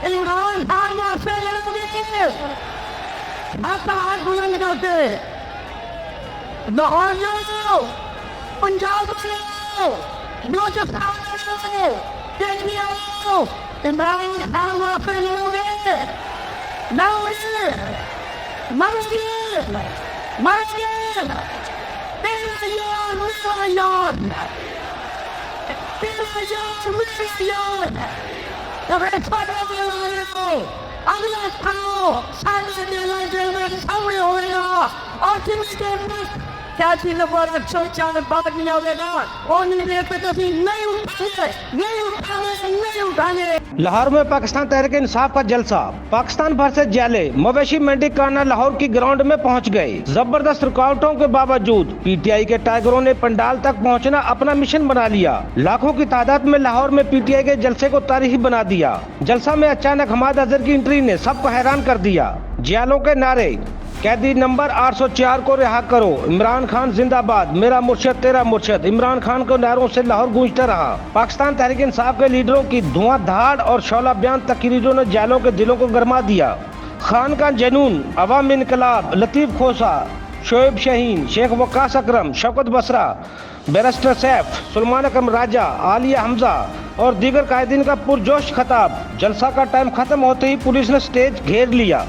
इमरान खान वापस लड़ोगे, आपका हाथ बुलंद करते लाहौर जाओ, पंजाब जाओ, बलूचिस्तान जाओ, दिल्ली आओ, इमरान खान वापस लड़ोगे, लड़ोगे, मरोगे, मरोगे, तेरा यार मेरा यार, तेरा यार मेरा यार, अगर छोटा भी हो अगला खाओ सारे दिन में सामने होगा और तुम इसके क्या चीज़ पर अच्छा चाल बात नहीं होगा और नहीं पे तो नहीं उठाने। लाहौर में पाकिस्तान तहरीक इंसाफ का जलसा, पाकिस्तान भर से जैले मवेशी मंडी काना लाहौर की ग्राउंड में पहुंच गए। जबरदस्त रुकावटों के बावजूद पीटीआई के टाइगरों ने पंडाल तक पहुंचना अपना मिशन बना लिया। लाखों की तादाद में लाहौर में पीटीआई के जलसे को तारीखी बना दिया। जलसा में अचानक हमाद अजहर की एंट्री ने सबको हैरान कर दिया। जियालों के नारे, कैदी नंबर 804 को रिहा करो, इमरान खान जिंदाबाद, मेरा मुर्शद तेरा मुर्शद, इमरान खान को नारों से लाहौर गूंजता रहा। पाकिस्तान तहरीक इंसाफ के लीडरों की धुआंधार और शौला बयान तकरीरों ने जालों के दिलों को गरमा दिया। खान का जनून, अवाम इनकलाब, लतीफ खोसा, शोएब शहीन, शेख वकास अकरम, शौकत बसरा, बैरिस्टर सैफ, सुलेमान अकरम राजा, आलिया हमजा और दीगर कायदीन का पुरजोश खताब। जलसा का टाइम खत्म होते ही पुलिस ने स्टेज घेर लिया।